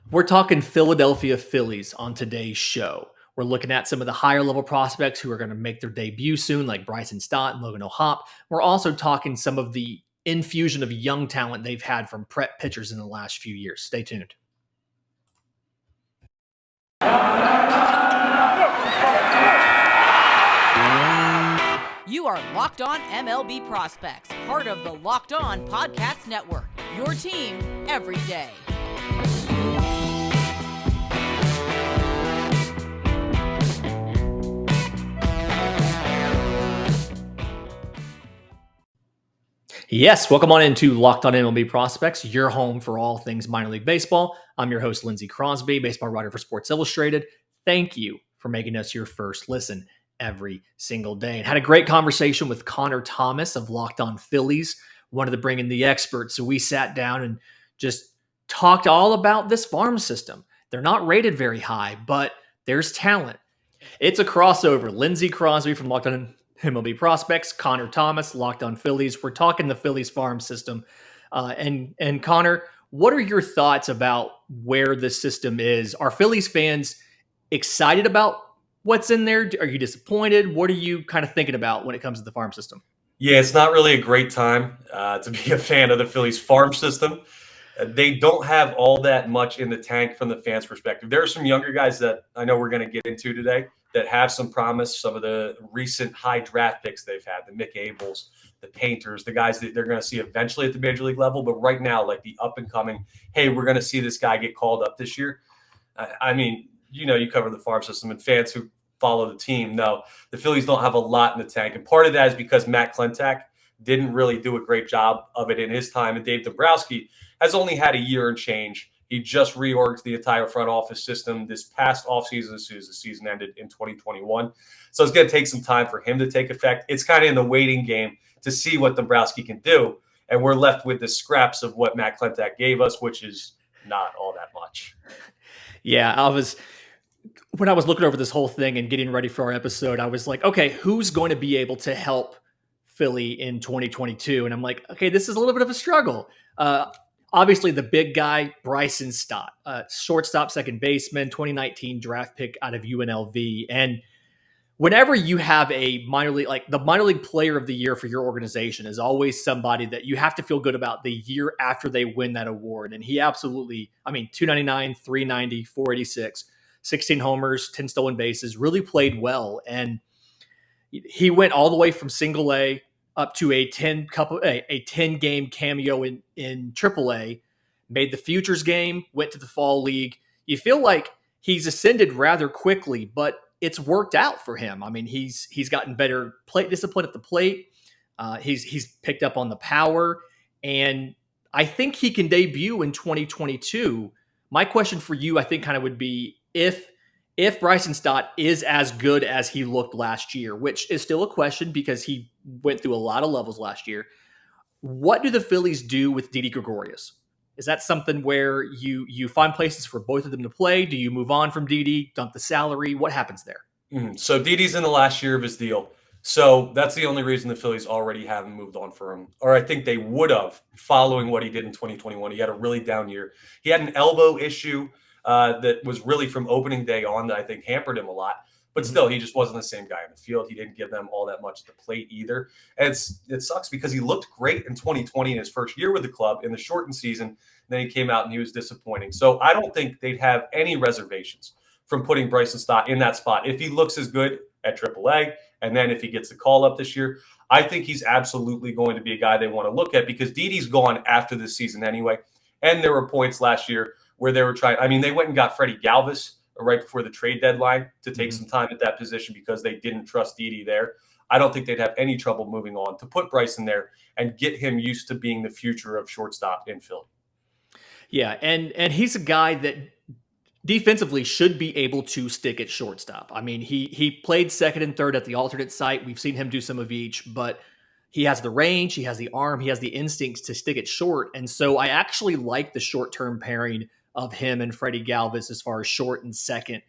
We're talking Philadelphia Phillies on today's show. We're looking at some of the higher level prospects who are going to make their debut soon, like Bryson Stott and Logan O'Hoppe. We're also talking some of the infusion of young talent they've had from prep pitchers in the last few years. Stay tuned. You are Locked On MLB Prospects, part of the Locked On Podcast Network, your team every day. Yes, welcome on into Locked On MLB Prospects, your home for all things minor league baseball. I'm your host, Lindsey Crosby, baseball writer for Sports Illustrated. Thank you for making us your first listen every single day. And had a great conversation with Connor Thomas of Locked On Phillies. Wanted to bring in the experts, so we sat down and just talked all about this farm system. They're not rated very high, but there's talent. It's a crossover. Lindsey Crosby from Locked On MLB Prospects, Connor Thomas, Locked On Phillies. We're talking the Phillies farm system. And Connor, what are your thoughts about where the system is? Are Phillies fans excited about what's in there? Are you disappointed? What are you kind of thinking about when it comes to the farm system? Yeah, it's not really a great time to be a fan of the Phillies farm system. They don't have all that much in the tank from the fans' perspective. There are some younger guys that I know we're going to get into today that have some promise. Some of the recent high draft picks they've had, the Mick Abels, the Painters, the guys that they're going to see eventually at the major league level. But right now, like the up and coming, hey, we're going to see this guy get called up this year. I mean, you cover the farm system, and fans who follow the team know the Phillies don't have a lot in the tank. And part of that is because Matt Klentak didn't really do a great job of it in his time. And Dave Dombrowski has only had a year and change. He just reorged the entire front office system this past offseason as soon as the season ended in 2021. So it's going to take some time for him to take effect. It's kind of in the waiting game to see what Dombrowski can do. And we're left with the scraps of what Matt Klentak gave us, which is not all that much. Yeah, when I was looking over this whole thing and getting ready for our episode, I was like, okay, who's going to be able to help Philly in 2022? And I'm like, okay, this is a little bit of a struggle. Obviously, the big guy, Bryson Stott, shortstop, second baseman, 2019 draft pick out of UNLV. And whenever you have a minor league, like the minor league player of the year for your organization is always somebody that you have to feel good about the year after they win that award. And he absolutely, 299, 390, 486, 16 homers, 10 stolen bases, really played well. And he went all the way from single A up to a 10 game cameo in AAA, made the Futures game, went to the Fall League. You feel like he's ascended rather quickly, but it's worked out for him. I mean, he's gotten better plate discipline at the plate. He's picked up on the power, and I think he can debut in 2022. My question for you, I think, kind of would be if Bryson Stott is as good as he looked last year, which is still a question because he went through a lot of levels last year. What do the Phillies do with Didi Gregorius? Is that something where you find places for both of them to play? Do you move on from Didi, dump the salary? What happens there? So Didi's in the last year of his deal. So that's the only reason the Phillies already haven't moved on for him. Or I think they would have following what he did in 2021. He had a really down year. He had an elbow issue that was really from opening day on that I think hampered him a lot. But still, he just wasn't the same guy in the field. He didn't give them all that much at the plate either. And it sucks because he looked great in 2020 in his first year with the club in the shortened season. Then he came out and he was disappointing. So I don't think they'd have any reservations from putting Bryson Stott in that spot. If he looks as good at AAA, and then if he gets the call up this year, I think he's absolutely going to be a guy they want to look at because Didi's gone after this season anyway. And there were points last year where they were trying. They went and got Freddie Galvis right before the trade deadline to take some time at that position because they didn't trust Didi there. I don't think they'd have any trouble moving on to put Bryson there and get him used to being the future of shortstop in Philly. Yeah, and he's a guy that defensively should be able to stick at shortstop. I mean, he played second and third at the alternate site. We've seen him do some of each, but he has the range, he has the arm, he has the instincts to stick it short. And so I actually like the short-term pairing of him and Freddie Galvis as far as short and second,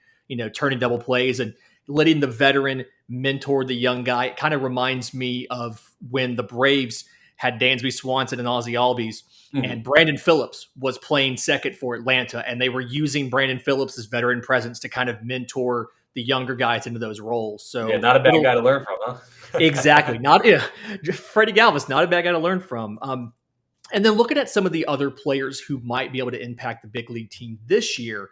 turning double plays and letting the veteran mentor the young guy. It kind of reminds me of when the Braves had Dansby Swanson and Ozzie Albies, Mhm. and Brandon Phillips was playing second for Atlanta, and they were using Brandon Phillips' veteran presence to kind of mentor the younger guys into those roles. Yeah, So not a bad little guy to learn from, huh? exactly not yeah, Freddie Galvis, not a bad guy to learn from. And then looking at some of the other players who might be able to impact the big league team this year,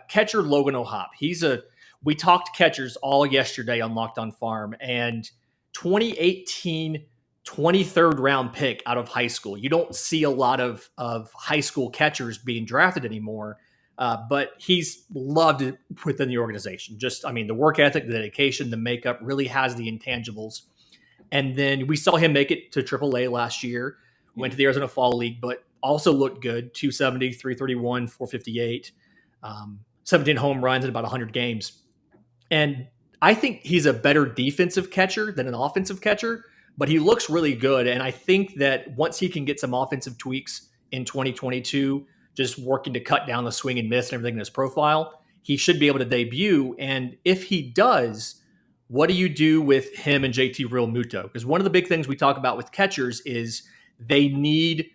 catcher Logan O'Hoppe. We talked catchers all yesterday on Locked On Farm, and 2018 23rd round pick out of high school. You don't see a lot of high school catchers being drafted anymore, but he's loved within the organization. Just, I mean, the work ethic, the dedication, the makeup really has the intangibles. And then we saw him make it to AAA last year, went to the Arizona Fall League, but also looked good. 270, 331, 458, 17 home runs in about 100 games. And I think he's a better defensive catcher than an offensive catcher, but he looks really good. And I think that once he can get some offensive tweaks in 2022, just working to cut down the swing and miss and everything in his profile, he should be able to debut. And if he does, what do you do with him and JT Realmuto? Because one of the big things we talk about with catchers is they need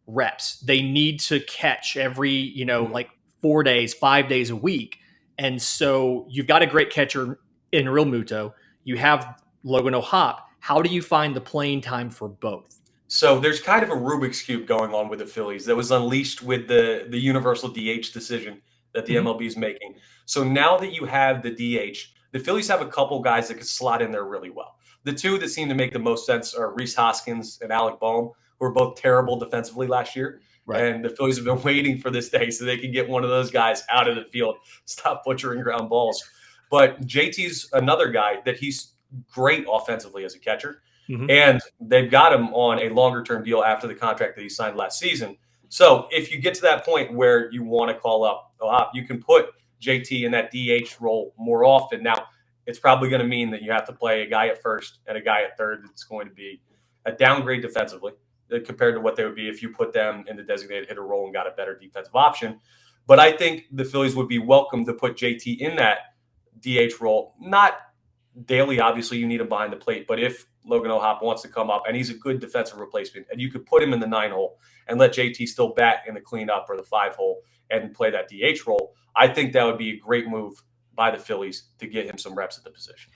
reps. They need to catch every, like 4 days, 5 days a week. And so you've got a great catcher in Realmuto. You have Logan O'Hoppe. How do you find the playing time for both? So there's kind of a Rubik's Cube going on with the Phillies that was unleashed with the universal DH decision that the MLB is making. So now that you have the DH, the Phillies have a couple guys that could slot in there really well. The two that seem to make the most sense are Rhys Hoskins and Alec Boehm, who are both terrible defensively last year. Right. And the Phillies have been waiting for this day so they can get one of those guys out of the field, stop butchering ground balls. But JT's another guy that he's great offensively as a catcher. And they've got him on a longer-term deal after the contract that he signed last season. So if you get to that point where you want to call up O'Hoppe, you can put JT in that DH role more often. Now, it's probably going to mean that you have to play a guy at first and a guy at third. That's going to be a downgrade defensively compared to what they would be if you put them in the designated hitter role and got a better defensive option. But I think the Phillies would be welcome to put JT in that DH role. Not daily, obviously, you need him behind the plate. But if Logan O'Hoppe wants to come up and he's a good defensive replacement, and you could put him in the 9 hole and let JT still bat in the cleanup or the 5 hole and play that DH role, I think that would be a great move by the Phillies to get him some reps at the position.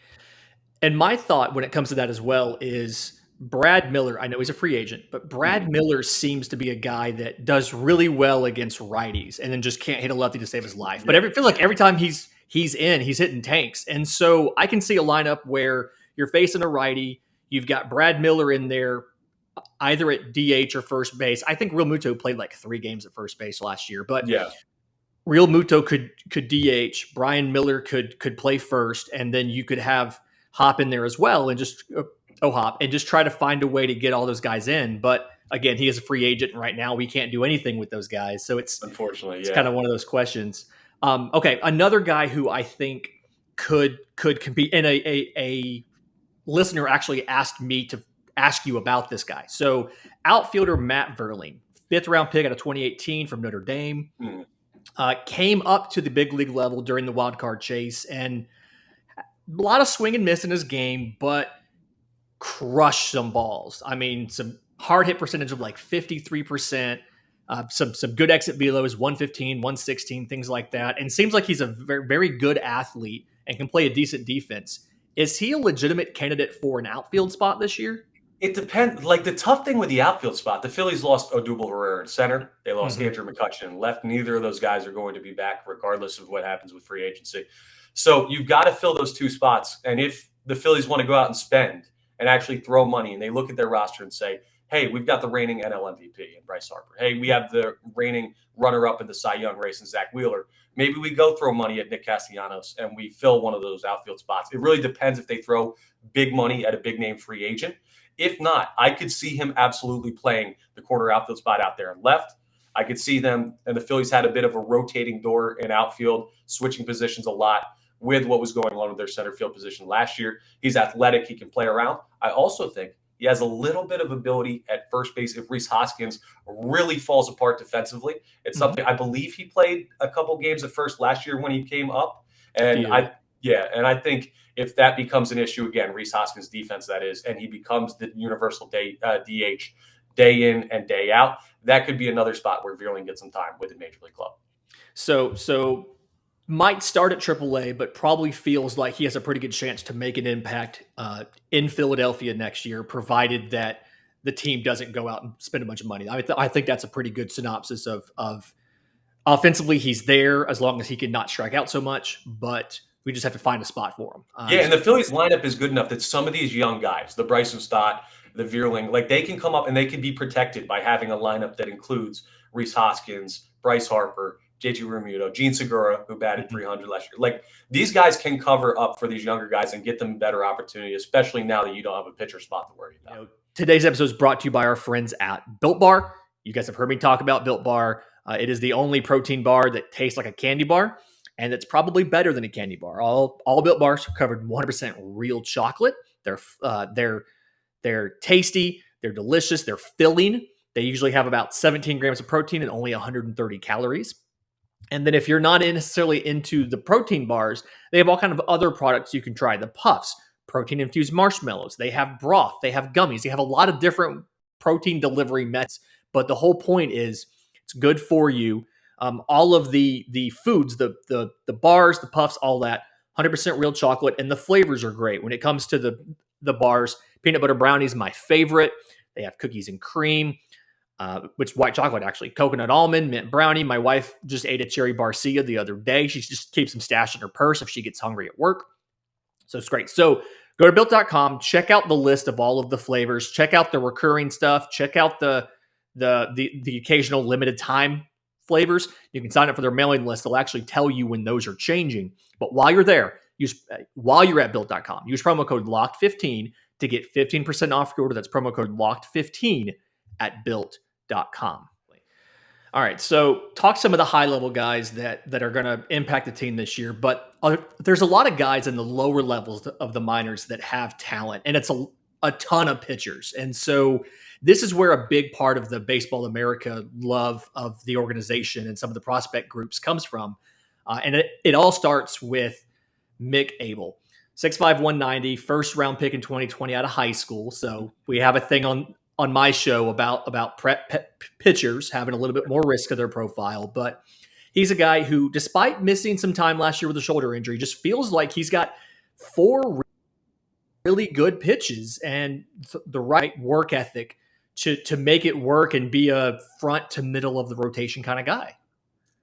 And my thought when it comes to that as well is Brad Miller. I know he's a free agent, but Brad Miller seems to be a guy that does really well against righties and then just can't hit a lefty to save his life. But I feel like every time he's hitting tanks. And so I can see a lineup where you're facing a righty. You've got Brad Miller in there, either at DH or first base. I think Realmuto played like 3 games at first base last year, but yeah, Realmuto could DH. Brian Miller could play first, and then you could have Hop in there as well, and just O'Hoppe, and just try to find a way to get all those guys in. But again, he is a free agent and right now. We can't do anything with those guys, so it's kind of one of those questions. Okay, another guy who I think could compete, and a listener actually asked me to ask you about this guy. So outfielder Matt Vierling, 5th round pick out of 2018 from Notre Dame, came up to the big league level during the wild card chase, and a lot of swing and miss in his game, but crushed some balls. I mean, some hard hit percentage of like 53%, some good exit velos, 115, 116, things like that. And seems like he's a very, very good athlete and can play a decent defense. Is he a legitimate candidate for an outfield spot this year? It depends. Like the tough thing with the outfield spot, the Phillies lost Odubel Herrera in center. They lost Andrew McCutchen in left. Neither of those guys are going to be back regardless of what happens with free agency. So you've got to fill those 2 spots. And if the Phillies want to go out and spend and actually throw money and they look at their roster and say, hey, we've got the reigning NL MVP in Bryce Harper. Hey, we have the reigning runner-up in the Cy Young race in Zach Wheeler. Maybe we go throw money at Nick Castellanos and we fill one of those outfield spots. It really depends if they throw big money at a big-name free agent. If not, I could see him absolutely playing the corner outfield spot out there and left. I could see them, and the Phillies had a bit of a rotating door in outfield, switching positions a lot with what was going on with their center field position last year. He's athletic. He can play around. I also think he has a little bit of ability at first base if Rhys Hoskins really falls apart defensively. It's something I believe he played a couple games at first last year when he came up. And I think if that becomes an issue again, Rhys Hoskins' defense, that is, and he becomes the universal DH, day in and day out, that could be another spot where Vierling gets some time with a major league club. So might start at AAA, but probably feels like he has a pretty good chance to make an impact in Philadelphia next year, provided that the team doesn't go out and spend a bunch of money. I think that's a pretty good synopsis of offensively, he's there as long as he can not strike out so much, but we just have to find a spot for him. Yeah, and the Phillies lineup is good enough that some of these young guys, the Bryson Stott, the Vierling, like they can come up and they can be protected by having a lineup that includes Rhys Hoskins, Bryce Harper, JT Realmuto, Gene Segura, who batted 300 last year. Like these guys can cover up for these younger guys and get them a better opportunity, especially now that you don't have a pitcher spot to worry about. Today's episode is brought to you by our friends at Built Bar. You guys have heard me talk about Built Bar. It is the only protein bar that tastes like a candy bar, and it's probably better than a candy bar. All Built Bars are covered 100% real chocolate. They're tasty. They're delicious. They're filling. They usually have about 17 grams of protein and only 130 calories. And then if you're not necessarily into the protein bars, they have all kind of other products you can try. The puffs, protein-infused marshmallows. They have broth. They have gummies. They have a lot of different protein delivery methods. But the whole point is it's good for you. All of the foods, the bars, the puffs, all that, 100% real chocolate. And the flavors are great. When it comes to the bars, peanut butter brownie is my favorite. They have cookies and cream. Which is white chocolate, actually. Coconut almond, mint brownie. My wife just ate a cherry barcia the other day. She just keeps them stashed in her purse if she gets hungry at work. So it's great. So go to Built.com, check out the list of all of the flavors, check out the recurring stuff, check out the occasional limited time flavors. You can sign up for their mailing list. They'll actually tell you when those are changing. But while you're there, while you're at Built.com, use promo code LOCKED15 to get 15% off your order. That's promo code LOCKED15 at Built.com. All right, so talk some of the high-level guys that are going to impact the team this year, but there's a lot of guys in the lower levels of the minors that have talent, and it's a ton of pitchers. And so this is where a big part of the Baseball America love of the organization and some of the prospect groups comes from. And it all starts with Mick Abel. 6'5", 190, first-round pick in 2020 out of high school. So we have a thing on my show about prep pitchers having a little bit more risk of their profile. But he's a guy who, despite missing some time last year with a shoulder injury, just feels like he's got 4 really good pitches and the right work ethic to make it work and be a front to middle of the rotation kind of guy.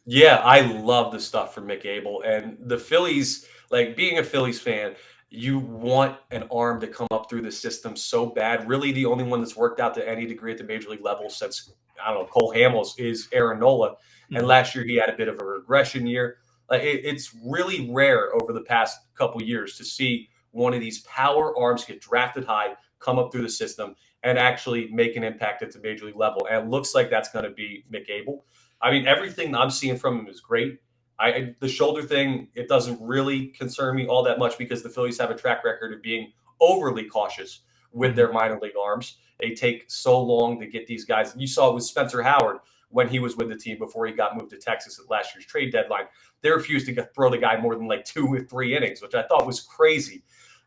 Yeah, I love the stuff from Mick Abel. And the Phillies, like being a Phillies fan, you want an arm to come up through the system so bad. Really, the only one that's worked out to any degree at the major league level since, I don't know, Cole Hamels is Aaron Nola. And last year he had a bit of a regression year. Like it's really rare over the past couple years to see one of these power arms get drafted high, come up through the system, and actually make an impact at the major league level. And it looks like that's going to be Mick Abel. I mean, everything I'm seeing from him is great. The shoulder thing, it doesn't really concern me all that much because the Phillies have a track record of being overly cautious with their minor league arms. They take so long to get these guys. You saw it with Spencer Howard when he was with the team before he got moved to Texas at last year's trade deadline. They refused to throw the guy more than like 2 or 3 innings, which I thought was crazy.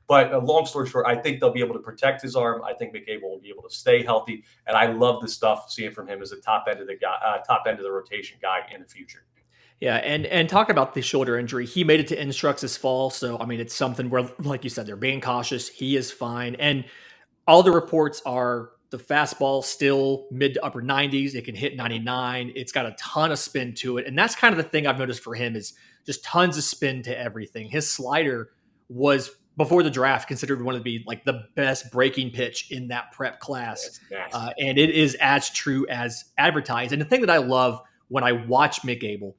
But long story short, I think they'll be able to protect his arm. I think Mick Abel will be able to stay healthy, and I love the stuff seeing from him as a top end of the rotation guy in the future. Yeah, and talking about the shoulder injury, he made it to instructs this fall. So, I mean, it's something where, like you said, they're being cautious. He is fine. And all the reports are the fastball still mid to upper 90s. It can hit 99. It's got a ton of spin to it. And that's kind of the thing I've noticed for him is just tons of spin to everything. His slider was, before the draft, considered one of the best breaking pitch in that prep class. And it is as true as advertised. And the thing that I love when I watch Mick Abel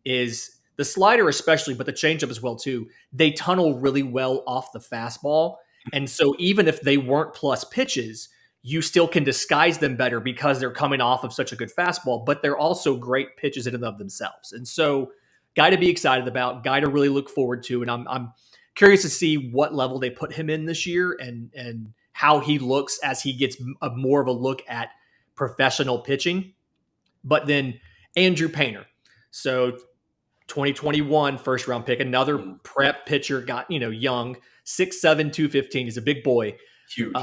is the slider especially, but the changeup as well too. They tunnel really well off the fastball. And so even if they weren't plus pitches, you still can disguise them better because they're coming off of such a good fastball, but they're also great pitches in and of themselves. And so guy to be excited about, guy to really look forward to. And I'm curious to see what level they put him in this year and how he looks as he gets more of a look at professional pitching. But then Andrew Painter. So 2021 first round pick, another prep pitcher, young, 6'7", 215. He's a big boy. Huge.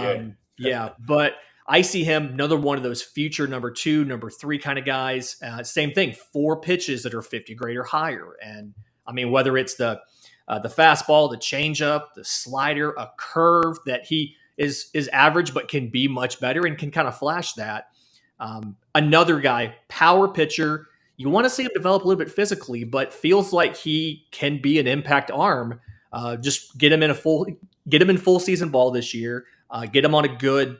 Yeah. But I see him another one of those future number 2, number 3 kind of guys. Same thing, 4 pitches that are 50 grade or higher. And I mean, whether it's the fastball, the changeup, the slider, a curve that he is average but can be much better and can kind of flash that. Another guy, power pitcher. You want to see him develop a little bit physically, but feels like he can be an impact arm. Just get him in full season ball this year. Get him on a good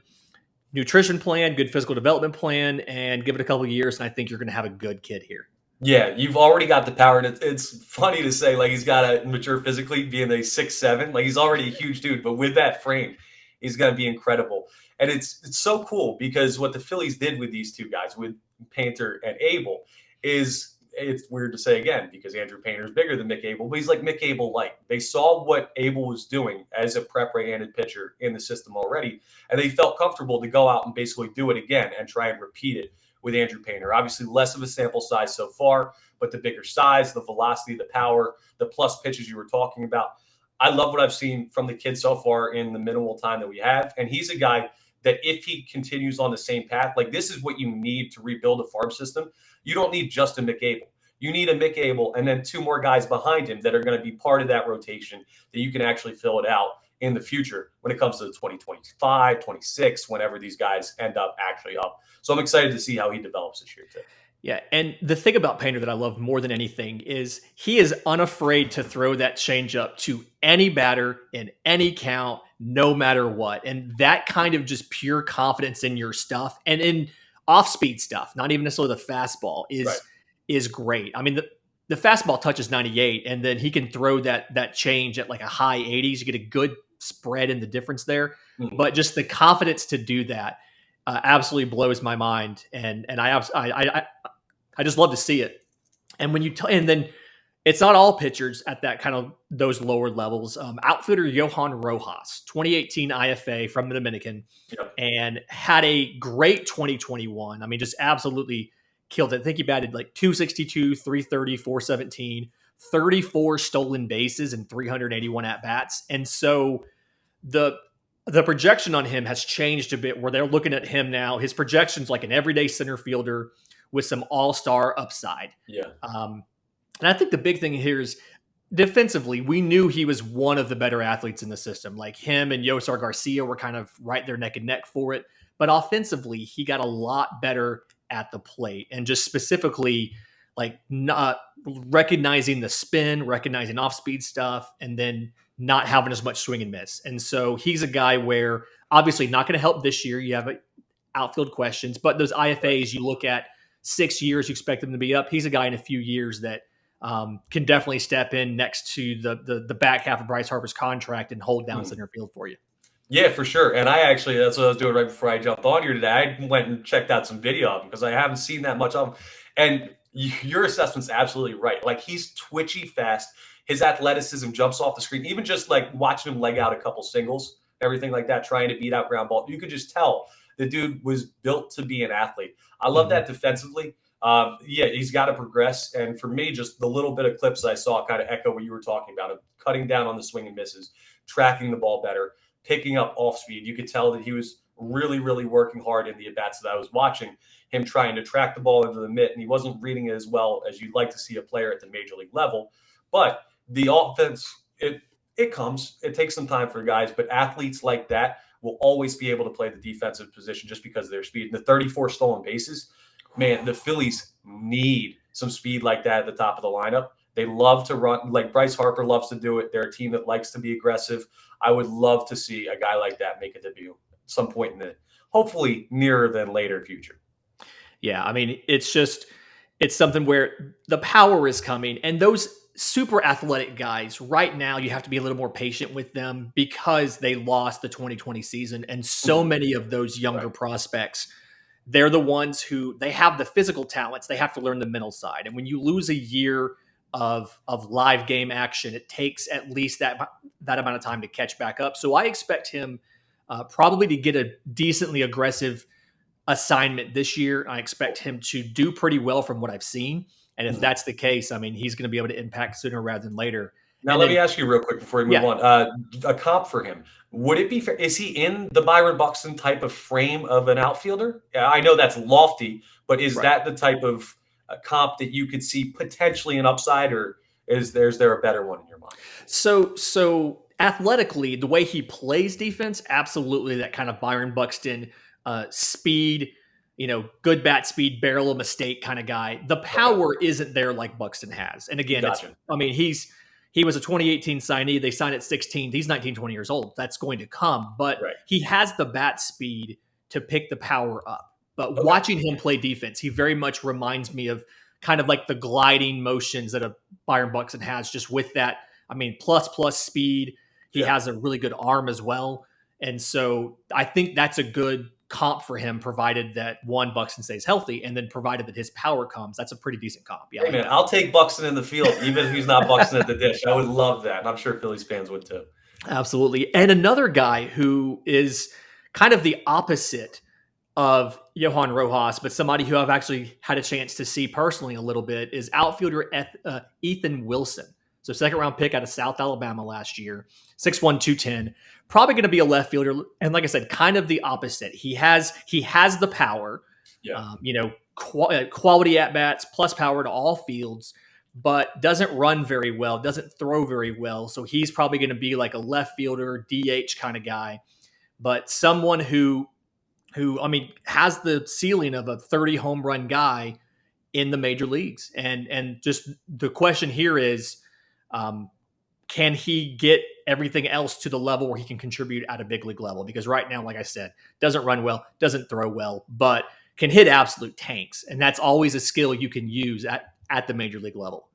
nutrition plan, good physical development plan, and give it a couple of years, and I think you're going to have a good kid here. Yeah, you've already got the power, and it's funny to say, like, he's got to mature physically, being a 6'7". Like, he's already a huge dude, but with that frame, he's going to be incredible. And it's so cool because what the Phillies did with these two guys, with Painter and Abel, is it's weird to say again because Andrew Painter is bigger than Mick Abel, but he's like Mick Abel-like. They saw what Abel was doing as a prep right-handed pitcher in the system already, and they felt comfortable to go out and basically do it again and try and repeat it with Andrew Painter. Obviously, less of a sample size so far, but the bigger size, the velocity, the power, the plus pitches you were talking about. I love what I've seen from the kid so far in the minimal time that we have, and he's a guy that if he continues on the same path, like this is what you need to rebuild a farm system. You don't need just a Mick Abel. You need a Mick Abel and then 2 more guys behind him that are going to be part of that rotation that you can actually fill it out in the future when it comes to the 2025, 26, whenever these guys end up actually up. So I'm excited to see how he develops this year too. Yeah, and the thing about Painter that I love more than anything is he is unafraid to throw that changeup to any batter in any count, no matter what. And that kind of just pure confidence in your stuff and in off-speed stuff, not even necessarily the fastball, is great. I mean, the fastball touches 98, and then he can throw that change at like a high 80s. You get a good spread in the difference there. Mm-hmm. But just the confidence to do that absolutely blows my mind. And I just love to see it. And when and then it's not all pitchers at that kind of those lower levels. Outfielder Johan Rojas, 2018 IFA from the Dominican, and had a great 2021. I mean, just absolutely killed it. I think he batted like 262, 330, 417, 34 stolen bases and 381 at-bats. And so the projection on him has changed a bit where they're looking at him now. His projection's like an everyday center fielder with some all-star upside. Yeah. And I think the big thing here is defensively, we knew he was one of the better athletes in the system. Like him and Yosar Garcia were kind of right there neck and neck for it. But offensively, he got a lot better at the plate. And just specifically, like not recognizing the spin, recognizing off-speed stuff, and then not having as much swing and miss. And so he's a guy where obviously not going to help this year. You have outfield questions, but those IFAs, you look at 6 years, you expect them to be up. He's a guy in a few years that can definitely step in next to the back half of Bryce Harper's contract and hold down center field for you. Yeah, for sure. And that's what I was doing right before I jumped on here today. I went and checked out some video of him because I haven't seen that much of him. And your assessment's absolutely right. Like he's twitchy fast. His athleticism jumps off the screen. Even just like watching him leg out a couple singles, everything like that, trying to beat out ground ball. You could just tell the dude was built to be an athlete. I love that defensively. He's got to progress. And for me, just the little bit of clips I saw kind of echo what you were talking about, of cutting down on the swing and misses, tracking the ball better, picking up off speed. You could tell that he was really, really working hard in the at-bats that I was watching, him trying to track the ball into the mitt, and he wasn't reading it as well as you'd like to see a player at the major league level. But the offense, it comes. It takes some time for guys, but athletes like that will always be able to play the defensive position just because of their speed. And the 34 stolen bases, man, the Phillies need some speed like that at the top of the lineup. They love to run, like Bryce Harper loves to do it. They're a team that likes to be aggressive. I would love to see a guy like that make a debut at some point in the hopefully nearer than later future. Yeah, I mean, it's something where the power is coming, and those super athletic guys right now, you have to be a little more patient with them because they lost the 2020 season. And so many of those younger prospects, they're the ones who they have the physical talents. They have to learn the mental side. And when you lose a year of live game action, it takes at least that amount of time to catch back up. So I expect him probably to get a decently aggressive assignment this year. I expect him to do pretty well from what I've seen. And if that's the case, I mean, he's going to be able to impact sooner rather than later. Now, And let me then, ask you real quick before we move yeah, on. A comp for him. Would it be fair? Is he in the Byron Buxton type of frame of an outfielder? Yeah, I know that's lofty, but is right. that the type of comp that you could see potentially an upside, or is there a better one in your mind? So athletically, the way he plays defense, absolutely that kind of Byron Buxton speed, good bat speed, barrel of mistake kind of guy. The Okay, power isn't there like Buxton has. And again, gotcha. he was a 2018 signee. They signed at 16. He's 19, 20 years old. That's going to come, but Right. he has the bat speed to pick the power up. But Okay. watching him play defense, he very much reminds me of kind of like the gliding motions that a Byron Buxton has, just with that plus speed. He Yeah. has a really good arm as well. And so I think that's a good comp for him, provided that one, Buxton stays healthy, and then provided that his power comes. That's a pretty decent comp. Yeah, I Hey like man, that. I'll take Buxton in the field, even if he's not Buxton at the dish. I would love that, and I'm sure Phillies fans would too. Absolutely. And another guy who is kind of the opposite of Johan Rojas, but somebody who I've actually had a chance to see personally a little bit, is outfielder Ethan Wilson. So second round pick out of South Alabama last year, 6'1", 210. Probably going to be a left fielder. And like I said, kind of the opposite. He has the power, Yeah. quality at bats plus power to all fields, but doesn't run very well, doesn't throw very well. So he's probably going to be like a left fielder, DH kind of guy, but someone who has the ceiling of a 30 home run guy in the major leagues. And just the question here is, can he get everything else to the level where he can contribute at a big league level? Because right now, like I said, doesn't run well, doesn't throw well, but can hit absolute tanks. And that's always a skill you can use at the major league level.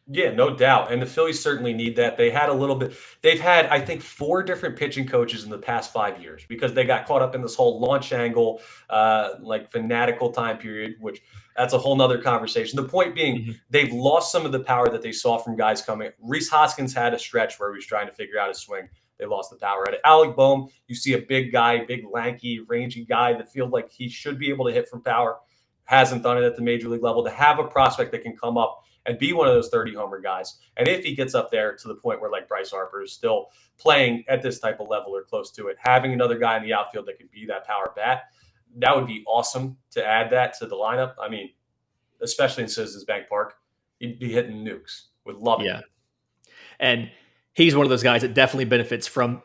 Yeah, no doubt. And the Phillies certainly need that. They've had, I think, 4 different pitching coaches in the past 5 years because they got caught up in this whole launch angle, like fanatical time period, which that's a whole nother conversation. The point being, Mm-hmm. they've lost some of the power that they saw from guys coming. Reese Hoskins had a stretch where he was trying to figure out his swing. They lost the power at it. Alec Boehm, you see a big guy, big, lanky, rangy guy that feels like he should be able to hit from power. Hasn't done it at the major league level. To have a prospect that can come up and be one of those 30 homer guys. And if he gets up there to the point where like Bryce Harper is still playing at this type of level or close to it, having another guy in the outfield that could be that power bat, that would be awesome to add that to the lineup. I mean, especially in Citizens Bank Park, he'd be hitting nukes. Would love it. Yeah. And he's one of those guys that definitely benefits from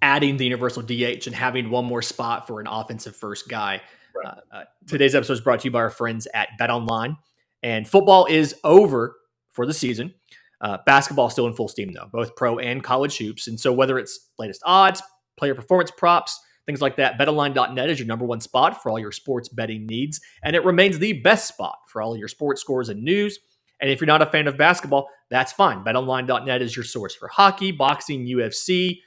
adding the universal DH and having one more spot for an offensive first guy. Right. Today's episode is brought to you by our friends at BetOnline. And football is over for the season. Basketball still in full steam, though, both pro and college hoops. And so whether it's latest odds, player performance props, things like that, betonline.net is your number one spot for all your sports betting needs. And it remains the best spot for all of your sports scores and news. And if you're not a fan of basketball, that's fine. BetOnline.net is your source for hockey, boxing, UFC,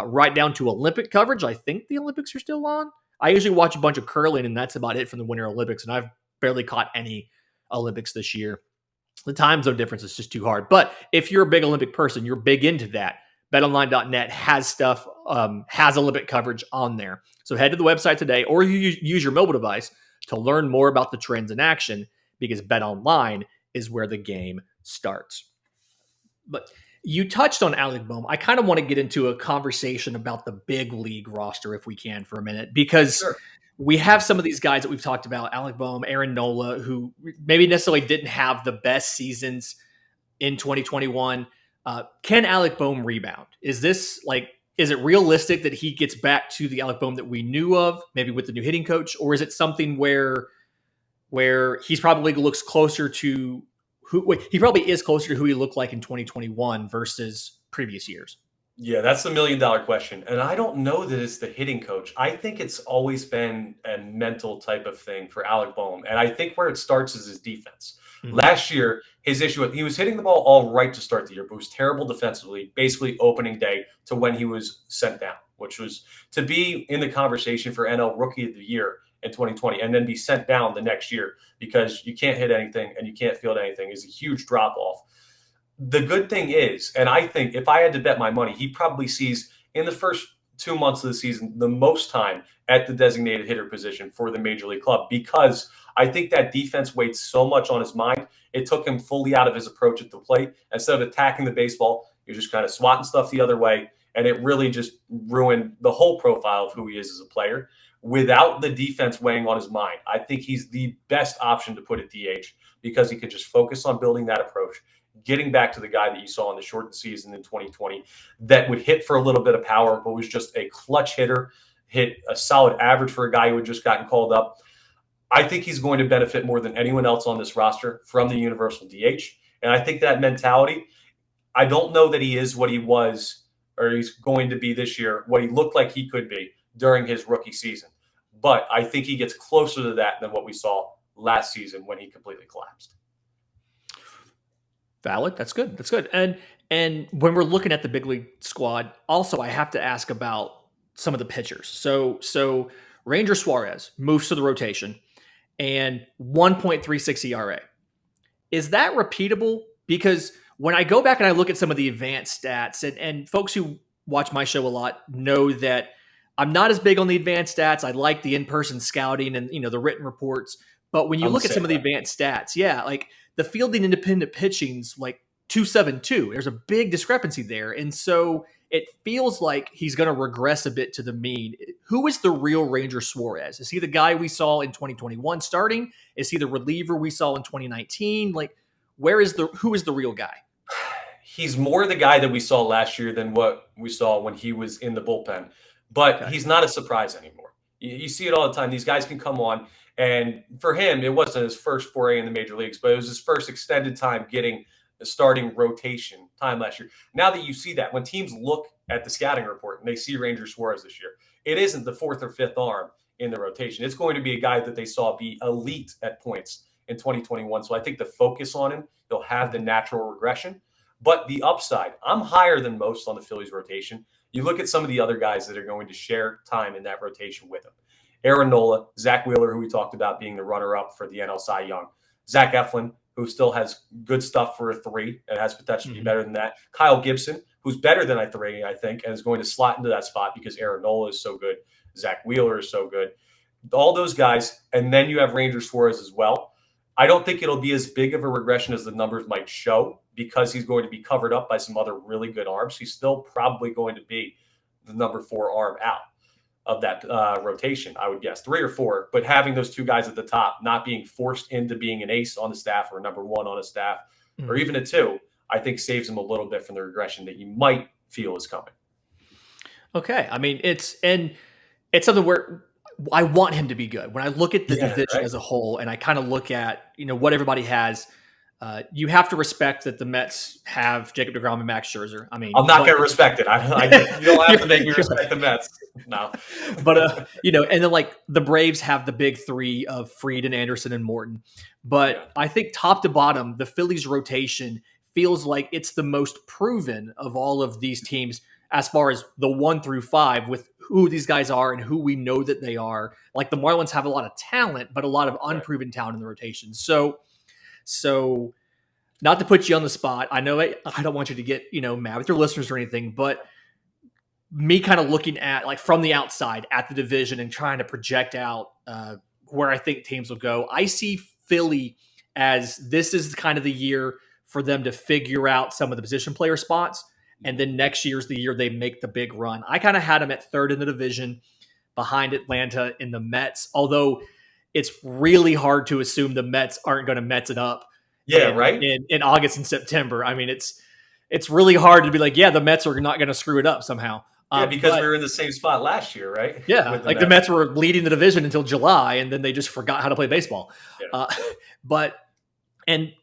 right down to Olympic coverage. I think the Olympics are still on. I usually watch a bunch of curling, and that's about it from the Winter Olympics. And I've barely caught any Olympics this year. The time zone difference is just too hard. But if you're a big Olympic person, you're big into that, betonline.net has stuff, has Olympic coverage on there. So head to the website today, or you use your mobile device to learn more about the trends in action, because BetOnline is where the game starts. But you touched on Alec Boehm. I kind of want to get into a conversation about the big league roster if we can for a minute, because Sure. we have some of these guys that we've talked about, Alec Boehm, Aaron Nola, who maybe necessarily didn't have the best seasons in 2021. Can Alec Boehm rebound? Is it realistic that he gets back to the Alec Boehm that we knew of, maybe with the new hitting coach, or is it something where he's probably looks closer to he probably is closer to who he looked like in 2021 versus previous years? Yeah, that's the $1,000,000 question. And I don't know that it's the hitting coach. I think it's always been a mental type of thing for Alec Boehm. And I think where it starts is his defense. Mhm. Last year, his issue, he was hitting the ball all right to start the year, but was terrible defensively, basically opening day to when he was sent down, which was to be in the conversation for NL Rookie of the Year in 2020 and then be sent down the next year because you can't hit anything and you can't field anything is a huge drop off. The good thing is, and I think if I had to bet my money, he probably sees in the first 2 months of the season the most time at the designated hitter position for the major league club, because I think that defense weighed so much on his mind. It took him fully out of his approach at the plate. Instead of attacking the baseball, He was just kind of swatting stuff the other way, and it really just ruined the whole profile of who he is as a player. Without the defense weighing on his mind, I think he's the best option to put at DH because he could just focus on building that approach, getting back to the guy that you saw in the shortened season in 2020 that would hit for a little bit of power, but was just a clutch hitter, hit a solid average for a guy who had just gotten called up. I think he's going to benefit more than anyone else on this roster from the universal DH. And I think that mentality, I don't know that he is what he was or he's going to be this year, what he looked like he could be during his rookie season. But I think he gets closer to that than what we saw last season when he completely collapsed. Valid. That's good. That's good. And when we're looking at the big league squad, also I have to ask about some of the pitchers. So Ranger Suarez moves to the rotation and 1.36 ERA. Is that repeatable? Because when I go back and I look at some of the advanced stats, and folks who watch my show a lot know that I'm not as big on the advanced stats. I like the in-person scouting and the written reports. But when you look at some of the advanced stats, like the fielding independent pitching's like 272. There's a big discrepancy there. And so it feels like he's going to regress a bit to the mean. Who is the real Ranger Suarez? Is he the guy we saw in 2021 starting? Is he the reliever we saw in 2019? Like, who is the real guy? He's more the guy that we saw last year than what we saw when he was in the bullpen. But He's not a surprise anymore. You see it all the time. These guys can come on. And for him, it wasn't his first foray in the major leagues, but it was his first extended time getting the starting rotation time last year. Now that you see that, when teams look at the scouting report and they see Ranger Suarez this year, it isn't the fourth or fifth arm in the rotation. It's going to be a guy that they saw be elite at points in 2021. So I think the focus on him, he'll have the natural regression. But the upside, I'm higher than most on the Phillies rotation. You look at some of the other guys that are going to share time in that rotation with him. Aaron Nola, Zach Wheeler, who we talked about being the runner-up for the NL Cy Young. Zach Eflin, who still has good stuff for a 3 and has potential to be better than that. Kyle Gibson, who's better than a 3, I think, and is going to slot into that spot because Aaron Nola is so good. Zach Wheeler is so good. All those guys, and then you have Ranger Suarez as well. I don't think it'll be as big of a regression as the numbers might show because he's going to be covered up by some other really good arms. He's still probably going to be the number 4 arm out of that rotation, I would guess, 3 or 4. But having those two guys at the top, not being forced into being an ace on the staff or a number 1 on a staff or even a 2, I think saves him a little bit from the regression that you might feel is coming. Okay. I mean, it's something where I want him to be good. When I look at the division as a whole and I kind of look at, what everybody has, you have to respect that the Mets have Jacob deGrom and Max Scherzer. I mean, I'm not going to respect it. You don't have to make me respect the Mets. No. But, and then like the Braves have the big 3 of Fried and Anderson and Morton. But I think top to bottom, the Phillies rotation feels like it's the most proven of all of these teams as far as the 1 through 5 with who these guys are and who we know that they are. Like the Marlins have a lot of talent, but a lot of unproven talent in the rotation. So not to put you on the spot, I know I don't want you to get, mad with your listeners or anything, but me kind of looking at like from the outside at the division and trying to project out where I think teams will go. I see Philly as this is kind of the year for them to figure out some of the position player spots. And then next year's the year they make the big run. I kind of had them at 3rd in the division behind Atlanta and the Mets, although it's really hard to assume the Mets aren't going to Mets it up in August and September. I mean, it's really hard to be like, the Mets are not going to screw it up somehow. Because we were in the same spot last year, right? Yeah, like the Mets were leading the division until July, and then they just forgot how to play baseball. Yeah. And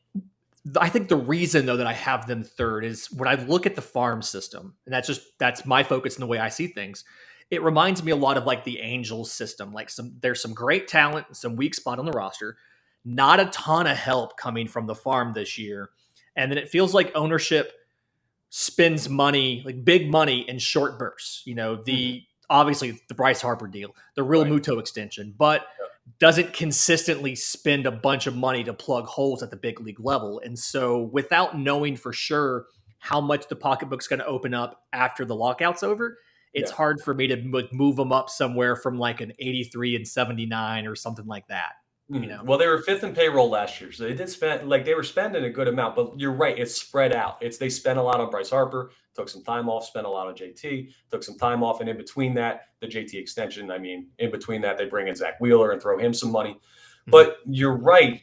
I think the reason, though, that I have them 3rd is when I look at the farm system, and that's my focus in the way I see things. It reminds me a lot of like the Angels system. Like there's some great talent and some weak spot on the roster, not a ton of help coming from the farm this year. And then it feels like ownership spends money, like big money in short bursts. Obviously the Bryce Harper deal, the Real Muto extension, but doesn't consistently spend a bunch of money to plug holes at the big league level. And so without knowing for sure how much the pocketbook's going to open up after the lockout's over, it's hard for me to move them up somewhere from like an 83 and 79 or something like that. Well, they were fifth in payroll last year, so they did spend they were spending a good amount. But you're right; it's spread out. They spent a lot on Bryce Harper, took some time off, spent a lot on JT, took some time off, and in between that, the JT extension. I mean, in between that, they bring in Zach Wheeler and throw him some money. But you're right.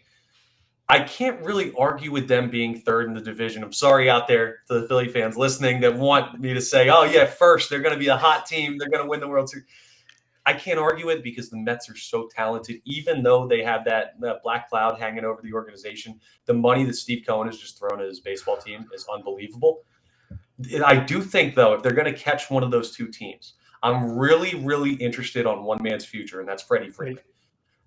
I can't really argue with them being third in the division. I'm sorry out there to the Philly fans listening that want me to say, "Oh yeah, first they're going to be a hot team. They're going to win the World Series." I can't argue it because the Mets are so talented, even though they have that black cloud hanging over the organization. The money that Steve Cohen has just thrown at his baseball team is unbelievable. I do think, though, if they're going to catch one of those two teams, I'm really, really interested on one man's future, and that's Freddie Freeman.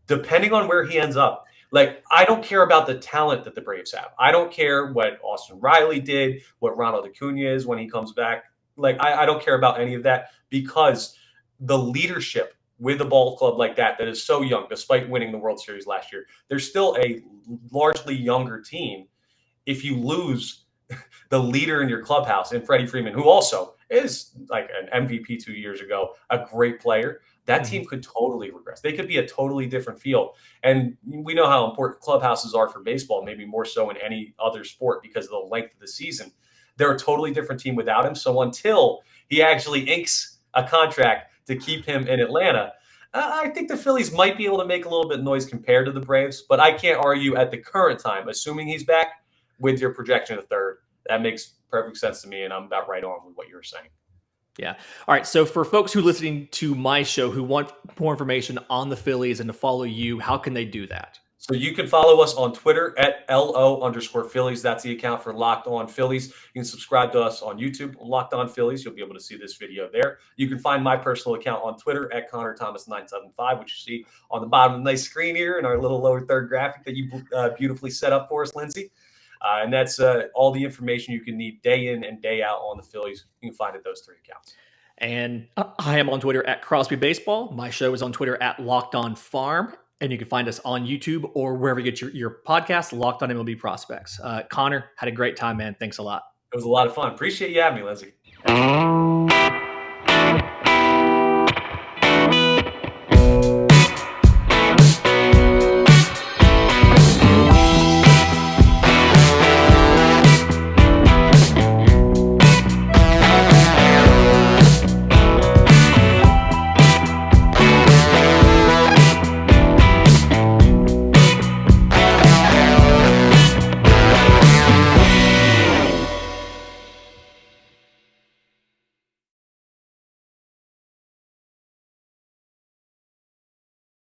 Depending on where he ends up, I don't care about the talent that the Braves have. I don't care what Austin Riley did, what Ronald Acuna is when he comes back. I don't care about any of that because the leadership with a ball club like that is so young, despite winning the World Series last year, there's still a largely younger team. If you lose the leader in your clubhouse in Freddie Freeman, who also is like an MVP 2 years ago, a great player, that team could totally regress. They could be a totally different field. And we know how important clubhouses are for baseball, maybe more so in any other sport because of the length of the season. They're a totally different team without him. So until he actually inks a contract to keep him in Atlanta, I think the Phillies might be able to make a little bit of noise compared to the Braves, but I can't argue at the current time, assuming he's back, with your projection of third. That makes perfect sense to me, and I'm about right on with what you were saying. Yeah. All right. So for folks who are listening to my show who want more information on the Phillies and to follow you, how can they do that? So you can follow us on Twitter at LO_Phillies. That's the account for Locked On Phillies. You can subscribe to us on YouTube, Locked On Phillies. You'll be able to see this video there. You can find my personal account on Twitter at ConnorThomas975, which you see on the bottom of the nice screen here in our little lower third graphic that you beautifully set up for us, Lindsay. And that's all the information you can need day in and day out on the Phillies. You can find it those three accounts. And I am on Twitter at Crosby Baseball. My show is on Twitter at Locked On Farm. And you can find us on YouTube or wherever you get your podcast, Locked On MLB Prospects. Connor, had a great time, man. Thanks a lot. It was a lot of fun. Appreciate you having me, Lindsay.